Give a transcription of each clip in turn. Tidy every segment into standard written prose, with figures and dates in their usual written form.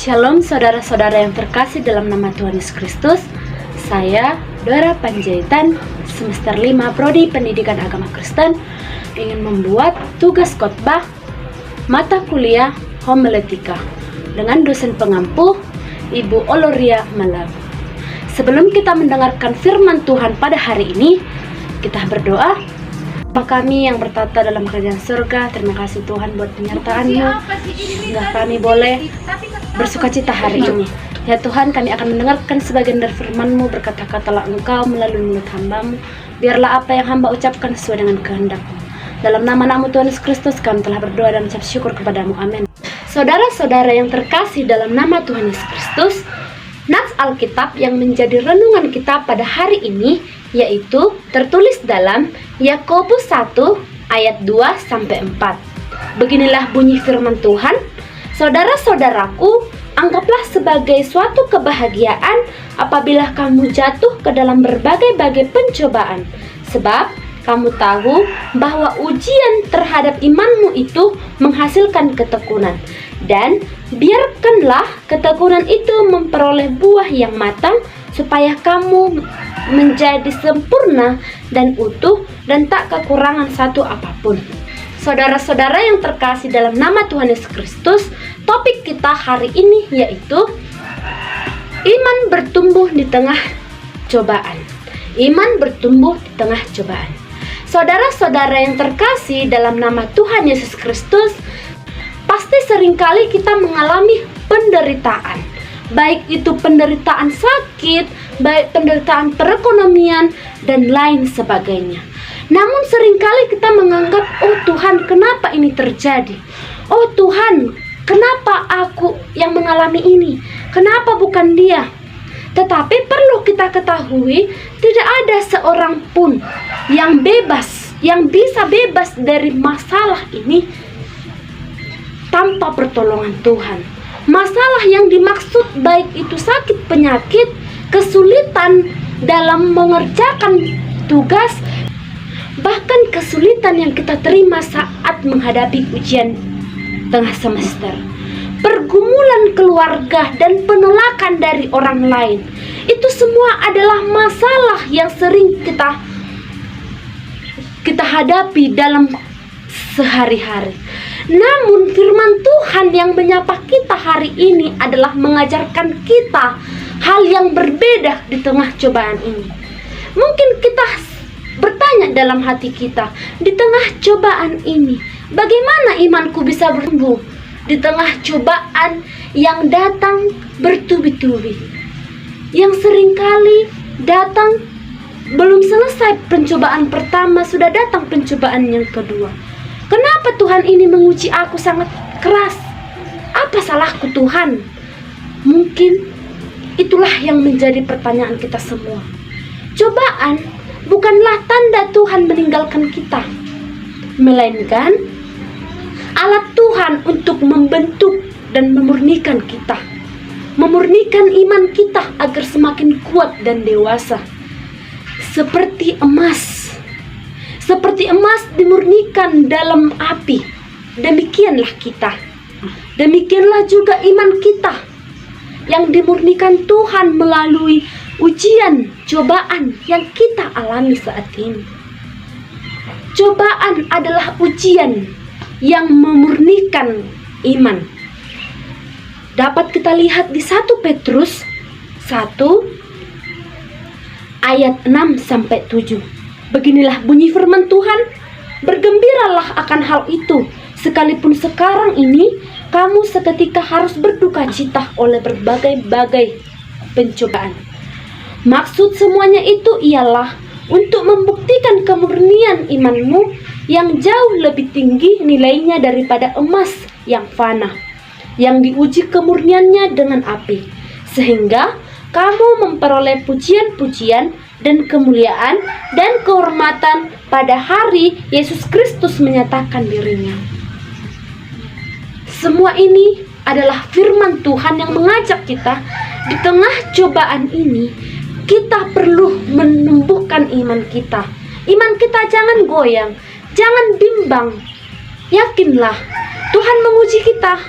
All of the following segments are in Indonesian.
Shalom saudara-saudara yang terkasih dalam nama Tuhan Yesus Kristus. Saya Dora Panjaitan, semester 5 Prodi Pendidikan Agama Kristen, ingin membuat tugas khotbah mata kuliah homiletika dengan dosen pengampu Ibu Oloria Malam. Sebelum kita mendengarkan firman Tuhan pada hari ini, kita berdoa. Bapa kami yang bertata dalam kerajaan surga, terima kasih Tuhan buat penyertaan-Mu, sehingga kami boleh bersukacita hari ini. Ya Tuhan, kami akan mendengarkan sebagian dari firman-Mu, berkata-katalah Engkau melalui mulut hamba-Mu. Biarlah apa yang hamba ucapkan sesuai dengan kehendak-Mu. Dalam nama-Mu Tuhan Yesus Kristus, kami telah berdoa dan mengucap syukur kepada-Mu. Amin. Saudara-saudara yang terkasih dalam nama Tuhan Yesus Kristus, nats Alkitab yang menjadi renungan kita pada hari ini yaitu tertulis dalam Yakobus 1 ayat 2-4. Beginilah bunyi firman Tuhan, saudara-saudaraku, anggaplah sebagai suatu kebahagiaan apabila kamu jatuh ke dalam berbagai-bagai pencobaan, sebab kamu tahu bahwa ujian terhadap imanmu itu menghasilkan ketekunan. Dan biarkanlah ketekunan itu memperoleh buah yang matang, supaya kamu menjadi sempurna dan utuh dan tak kekurangan satu apapun. Saudara-saudara yang terkasih dalam nama Tuhan Yesus Kristus, topik kita hari ini yaitu iman bertumbuh di tengah cobaan. Iman bertumbuh di tengah cobaan. Saudara-saudara yang terkasih dalam nama Tuhan Yesus Kristus, pasti seringkali kita mengalami penderitaan. Baik itu penderitaan sakit, baik penderitaan perekonomian, dan lain sebagainya. Namun seringkali kita menganggap, oh Tuhan, kenapa ini terjadi? Oh Tuhan, kenapa aku yang mengalami ini? Kenapa bukan dia? Tetapi perlu kita ketahui, tidak ada seorang pun yang bebas, yang bisa bebas dari masalah ini tanpa pertolongan Tuhan. Masalah yang dimaksud baik itu sakit, penyakit, kesulitan dalam mengerjakan tugas, bahkan kesulitan yang kita terima saat menghadapi ujian tengah semester, pergumulan keluarga dan penolakan dari orang lain. Itu semua adalah masalah yang sering kita hadapi dalam sehari-hari. Namun firman Tuhan yang menyapa kita hari ini adalah mengajarkan kita hal yang berbeda di tengah cobaan ini. Mungkin kita bertanya dalam hati kita, di tengah cobaan ini, bagaimana imanku bisa bertumbuh di tengah cobaan yang datang bertubi-tubi, yang seringkali datang belum selesai pencobaan pertama, sudah datang pencobaan yang kedua. Kenapa Tuhan ini menguji aku sangat keras? Apa salahku Tuhan? Mungkin itulah yang menjadi pertanyaan kita semua. Cobaan bukanlah tanda Tuhan meninggalkan kita, melainkan alat Tuhan untuk membentuk dan memurnikan kita, memurnikan iman kita agar semakin kuat dan dewasa. Seperti emas dimurnikan dalam api, demikianlah kita. Demikianlah juga iman kita yang dimurnikan Tuhan melalui ujian, cobaan yang kita alami saat ini. Cobaan adalah ujian yang memurnikan iman. Dapat kita lihat di 1 Petrus 1 ayat 6-7. Beginilah bunyi firman Tuhan, bergembiralah akan hal itu, sekalipun sekarang ini kamu seketika harus berduka cita oleh berbagai-bagai pencobaan. Maksud semuanya itu ialah untuk membuktikan kemurnian imanmu yang jauh lebih tinggi nilainya daripada emas yang fana, yang diuji kemurniannya dengan api, sehingga kamu memperoleh pujian-pujian dan kemuliaan dan kehormatan pada hari Yesus Kristus menyatakan dirinya. Semua ini adalah firman Tuhan yang mengajak kita di tengah cobaan ini, kita perlu menumbuhkan iman kita. Iman kita jangan goyang, jangan bimbang. Yakinlah, Tuhan menguji kita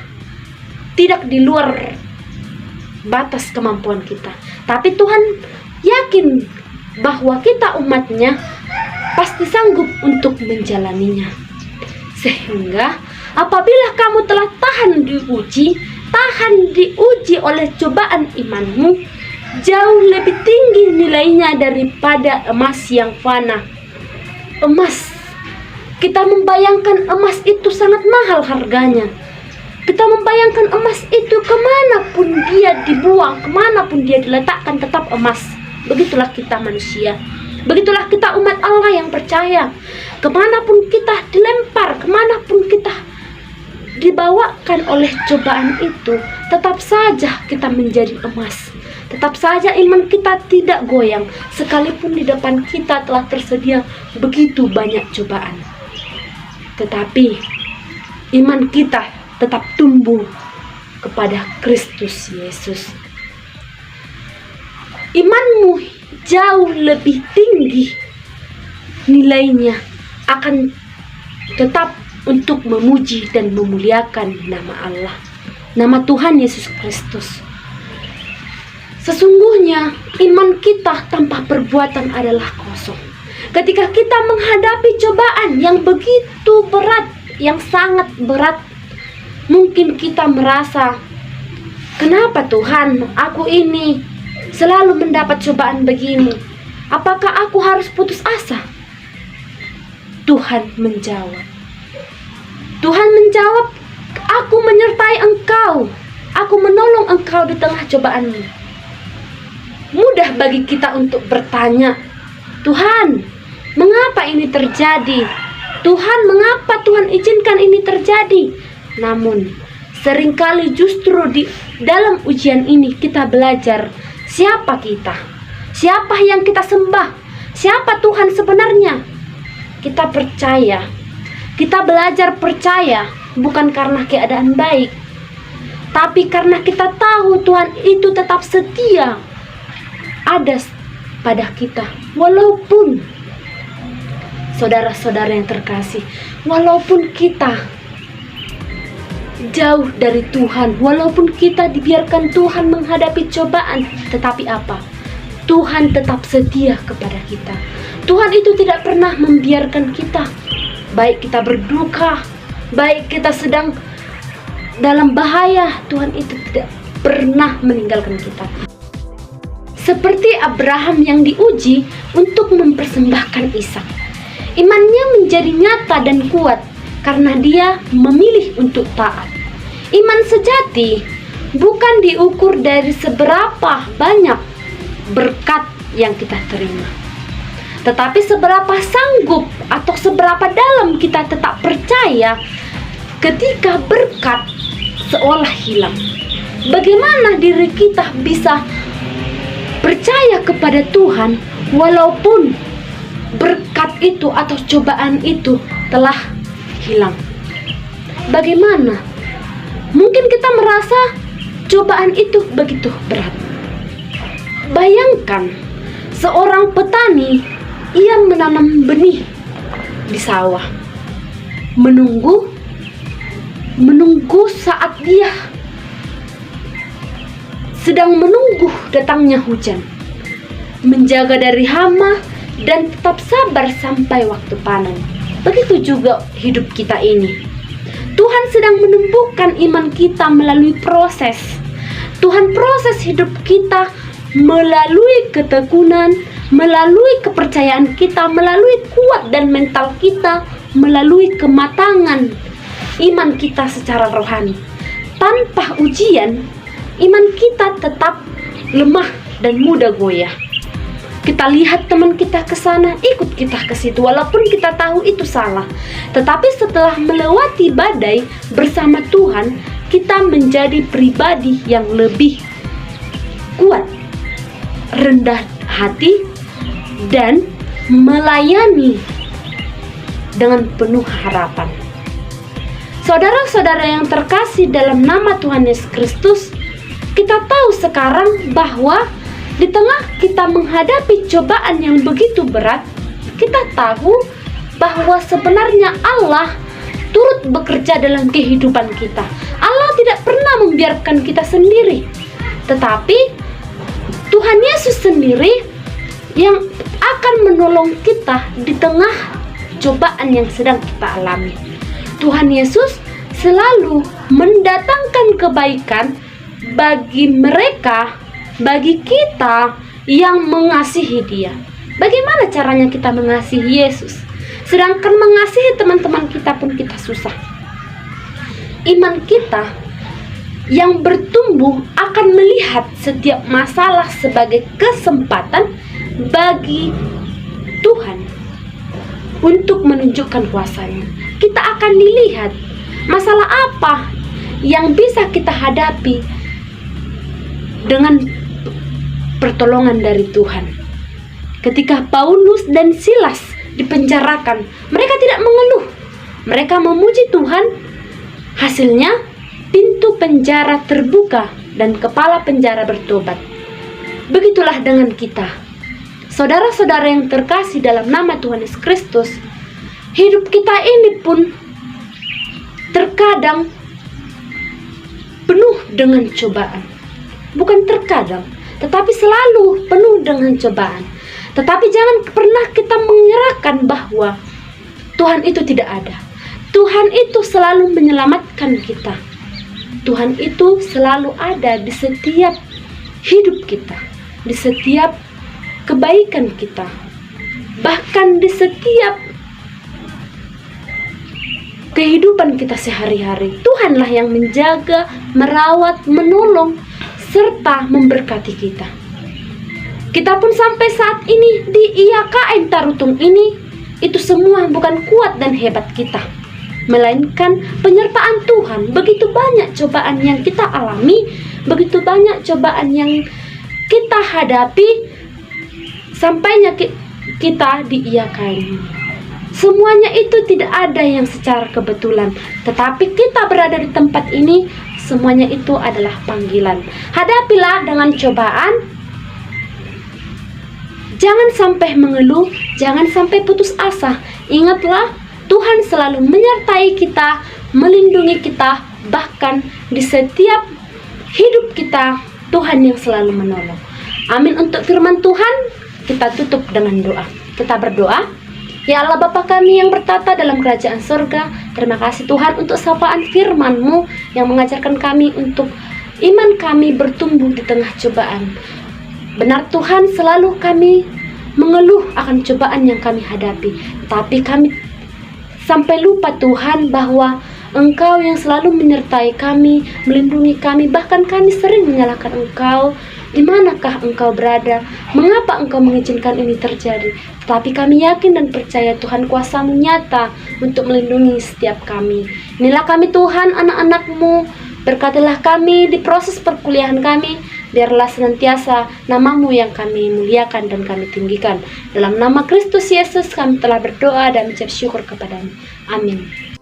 tidak di luar batas kemampuan kita. Tapi Tuhan yakin bahwa kita umatnya pasti sanggup untuk menjalaninya. Sehingga apabila kamu telah tahan diuji oleh cobaan imanmu, jauh lebih tinggi nilainya daripada emas yang fana. Emas, kita membayangkan emas itu sangat mahal harganya. Kita membayangkan emas itu kemanapun dia dibuang, kemanapun dia diletakkan tetap emas. Begitulah kita manusia. Begitulah kita umat Allah yang percaya. Kemanapun kita dilempar, kemanapun kita dibawakan oleh cobaan itu, tetap saja kita menjadi emas. Tetap saja iman kita tidak goyang, sekalipun di depan kita telah tersedia begitu banyak cobaan. Tetapi iman kita tetap tumbuh kepada Kristus Yesus. Imanmu jauh lebih tinggi nilainya akan tetap untuk memuji dan memuliakan nama Allah, nama Tuhan Yesus Kristus. Sesungguhnya iman kita tanpa perbuatan adalah kosong. Ketika kita menghadapi cobaan yang begitu berat, yang sangat berat, mungkin kita merasa, kenapa Tuhan, aku ini selalu mendapat cobaan begini? Apakah aku harus putus asa? Tuhan menjawab, aku menyertai engkau, aku menolong engkau di tengah cobaanmu. Mudah bagi kita untuk bertanya, Tuhan, mengapa ini terjadi? Tuhan, mengapa Tuhan izinkan ini terjadi? Namun, seringkali justru di dalam ujian ini kita belajar siapa kita, siapa yang kita sembah, siapa Tuhan sebenarnya. Kita percaya, kita belajar percaya bukan karena keadaan baik, tapi karena kita tahu Tuhan itu tetap setia ada pada kita. Walaupun, saudara-saudara yang terkasih, walaupun kita jauh dari Tuhan, walaupun kita dibiarkan Tuhan menghadapi cobaan, tetapi apa? Tuhan tetap setia kepada kita. Tuhan itu tidak pernah membiarkan kita, baik kita berduka, baik kita sedang dalam bahaya, Tuhan itu tidak pernah meninggalkan kita. Seperti Abraham yang diuji untuk mempersembahkan Ishak. Imannya menjadi nyata dan kuat karena dia memilih untuk taat. Iman sejati bukan diukur dari seberapa banyak berkat yang kita terima, tetapi seberapa sanggup atau seberapa dalam kita tetap percaya ketika berkat seolah hilang. Bagaimana diri kita bisa percaya kepada Tuhan walaupun berkat itu atau cobaan itu telah hilang? Bagaimana? Mungkin kita merasa cobaan itu begitu berat. Bayangkan seorang petani, ia menanam benih di sawah, menunggu saat dia sedang menunggu datangnya hujan, menjaga dari hama dan tetap sabar sampai waktu panen. Begitu juga hidup kita ini. Tuhan sedang menumbuhkan iman kita melalui proses. Tuhan proses hidup kita melalui ketekunan, melalui kepercayaan kita, melalui kuat dan mental kita, melalui kematangan iman kita secara rohani. Tanpa ujian, iman kita tetap lemah dan mudah goyah. Kita lihat teman kita ke sana, ikut kita ke situ, walaupun kita tahu itu salah. Tetapi setelah melewati badai bersama Tuhan, kita menjadi pribadi yang lebih kuat, rendah hati, dan melayani dengan penuh harapan. Saudara-saudara yang terkasih dalam nama Tuhan Yesus Kristus, kita tahu sekarang bahwa di tengah kita menghadapi cobaan yang begitu berat, kita tahu bahwa sebenarnya Allah turut bekerja dalam kehidupan kita. Allah tidak pernah membiarkan kita sendiri. tetapi Tuhan Yesus sendiri yang akan menolong kita di tengah cobaan yang sedang kita alami. Tuhan Yesus selalu mendatangkan kebaikan bagi mereka, bagi kita yang mengasihi Dia. Bagaimana caranya kita mengasihi Yesus? Sedangkan mengasihi teman-teman kita pun kita susah. Iman kita yang bertumbuh akan melihat setiap masalah sebagai kesempatan bagi Tuhan untuk menunjukkan kuasa-Nya. Kita akan dilihat masalah apa yang bisa kita hadapi dengan pertolongan dari Tuhan. Ketika Paulus dan Silas dipenjarakan, mereka tidak mengeluh. Mereka memuji Tuhan. Hasilnya pintu penjara terbuka dan kepala penjara bertobat. Begitulah dengan kita. Saudara-saudara yang terkasih dalam nama Tuhan Yesus Kristus, hidup kita ini pun terkadang penuh dengan cobaan. Bukan terkadang, tetapi selalu penuh dengan cobaan. Tetapi jangan pernah kita mengerahkan bahwa Tuhan itu tidak ada. Tuhan itu selalu menyelamatkan kita. Tuhan itu selalu ada di setiap hidup kita, di setiap kebaikan kita, bahkan di setiap kehidupan kita sehari-hari. Tuhanlah yang menjaga, merawat, menolong, serta memberkati kita. Kita pun sampai saat ini di IAKN Tarutung ini, itu semua bukan kuat dan hebat kita, melainkan penyertaan Tuhan. Begitu banyak cobaan yang kita alami, begitu banyak cobaan yang kita hadapi, sampainya kita di IAKN. Semuanya itu tidak ada yang secara kebetulan, tetapi kita berada di tempat ini, semuanya itu adalah panggilan. Hadapilah dengan cobaan. Jangan sampai mengeluh, jangan sampai putus asa. Ingatlah, Tuhan selalu menyertai kita, melindungi kita, bahkan di setiap hidup kita, Tuhan yang selalu menolong. Amin. Untuk firman Tuhan, kita tutup dengan doa. Kita berdoa. Ya Allah Bapa kami yang bertata dalam kerajaan surga, terima kasih Tuhan untuk sapaan firman-Mu yang mengajarkan kami untuk iman kami bertumbuh di tengah cobaan. Benar Tuhan, selalu kami mengeluh akan cobaan yang kami hadapi, tapi kami sampai lupa Tuhan bahwa Engkau yang selalu menyertai kami, melindungi kami, bahkan kami sering menyalahkan Engkau. Di manakah Engkau berada? Mengapa Engkau mengizinkan ini terjadi? Tetapi kami yakin dan percaya Tuhan kuasa-Mu nyata untuk melindungi setiap kami. Inilah kami Tuhan, anak-anak-Mu. Berkatilah kami di proses perkuliahan kami. Biarlah senantiasa nama-Mu yang kami muliakan dan kami tinggikan. Dalam nama Kristus Yesus kami telah berdoa dan mengucap syukur kepada-Mu. Amin.